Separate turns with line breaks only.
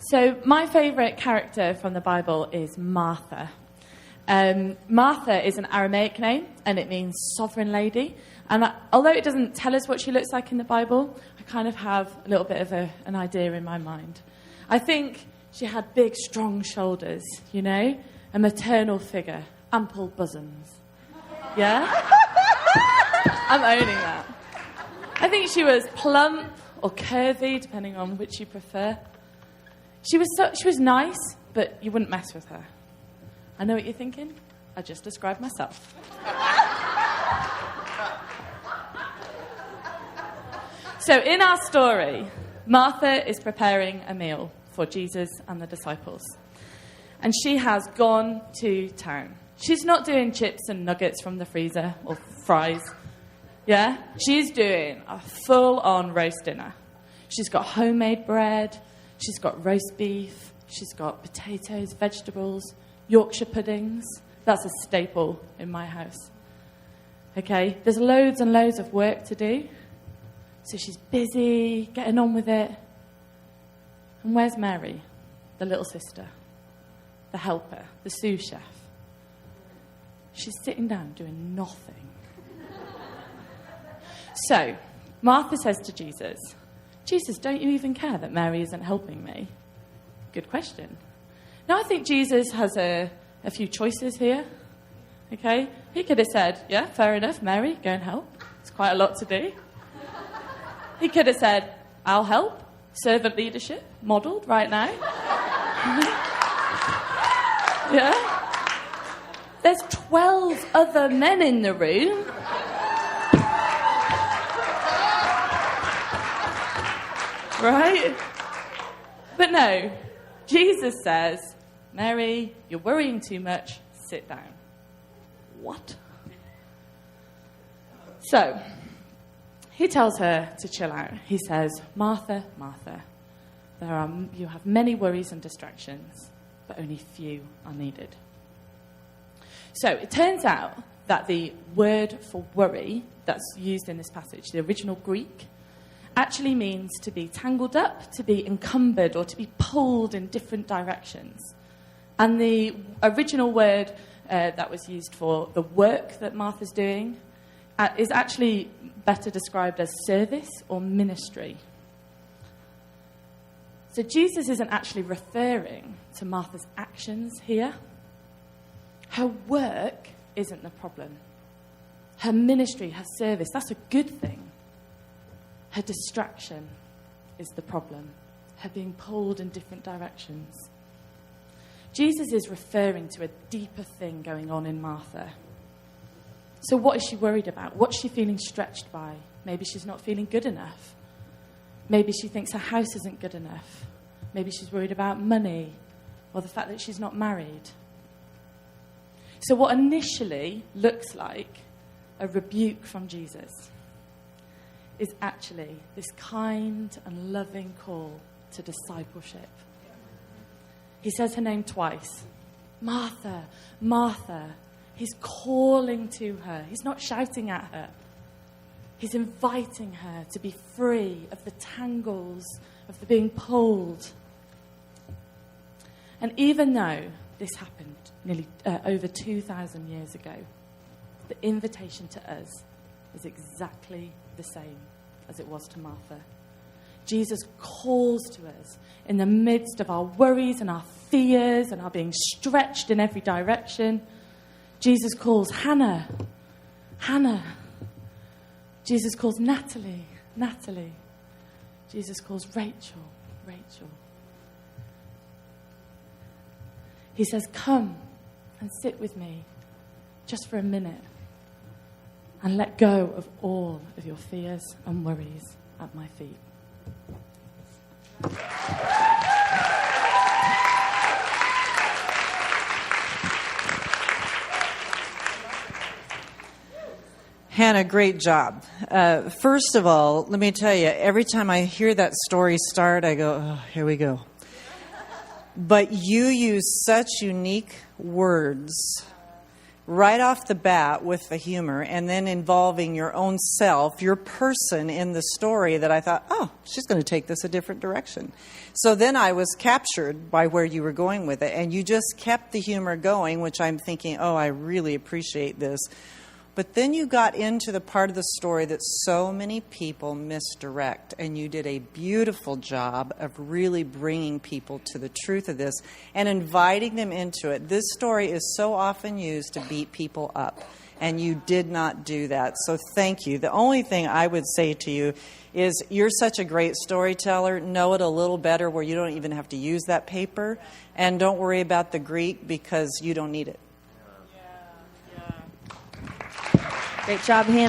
So my favourite character from the Bible is Martha. Martha is an Aramaic name, and it means sovereign lady. And although it doesn't tell us what she looks like in the Bible, I kind of have a little bit of an idea in my mind. I think she had big, strong shoulders, you know, a maternal figure, ample bosoms. Yeah? I'm owning that. I think she was plump or curvy, depending on which you prefer. She was nice, but you wouldn't mess with her. I know what you're thinking. I just described myself. So in our story, Martha is preparing a meal for Jesus and the disciples. And she has gone to town. She's not doing chips and nuggets from the freezer or fries. Yeah? She's doing a full-on roast dinner. She's got homemade bread. She's got roast beef. She's got potatoes, vegetables, Yorkshire puddings. That's a staple in my house. Okay? There's loads and loads of work to do. So she's busy, getting on with it. And where's Mary, the little sister, the helper, the sous chef? She's sitting down doing nothing. So Martha says to Jesus, Jesus, don't you even care that Mary isn't helping me? Good question. Now, I think Jesus has a few choices here. Okay? He could have said, yeah, fair enough, Mary, go and help. It's quite a lot to do. He could have said, I'll help. Servant leadership, modelled right now. Yeah? There's 12 other men in the room. Right? But no, Jesus says, Mary, you're worrying too much, sit down. What? So, he tells her to chill out. He says, Martha, Martha, you have many worries and distractions, but only few are needed. So, it turns out that the word for worry that's used in this passage, the original Greek, actually means to be tangled up, to be encumbered, or to be pulled in different directions. And the original word that was used for the work that Martha's doing is actually better described as service or ministry. So Jesus isn't actually referring to Martha's actions here. Her work isn't the problem. Her ministry, her service, that's a good thing. Her distraction is the problem. Her being pulled in different directions. Jesus is referring to a deeper thing going on in Martha. So what is she worried about? What's she feeling stretched by? Maybe she's not feeling good enough. Maybe she thinks her house isn't good enough. Maybe she's worried about money or the fact that she's not married. So what initially looks like a rebuke from Jesus is actually this kind and loving call to discipleship. He says her name twice. Martha, Martha. He's calling to her. He's not shouting at her. He's inviting her to be free of the tangles of the being pulled. And even though this happened nearly over 2,000 years ago, the invitation to us is exactly the same as it was to Martha. Jesus calls to us in the midst of our worries and our fears and our being stretched in every direction. Jesus calls Hannah, Hannah. Jesus calls Natalie, Natalie. Jesus calls Rachel, Rachel. He says, come and sit with me just for a minute and let go of all of your fears and worries at my feet.
Hannah, great job. First of all, let me tell you, every time I hear that story start, I go, oh, here we go. But you use such unique words right off the bat with the humor, and then involving your own self, your person in the story, that I thought, oh, she's going to take this a different direction. So then I was captured by where you were going with it, and you just kept the humor going, which I'm thinking, oh, I really appreciate this. But then you got into the part of the story that so many people misdirect, and you did a beautiful job of really bringing people to the truth of this and inviting them into it. This story is so often used to beat people up, and you did not do that. So thank you. The only thing I would say to you is you're such a great storyteller. Know it a little better where you don't even have to use that paper, and don't worry about the Greek because you don't need it.
Great job, Hannah.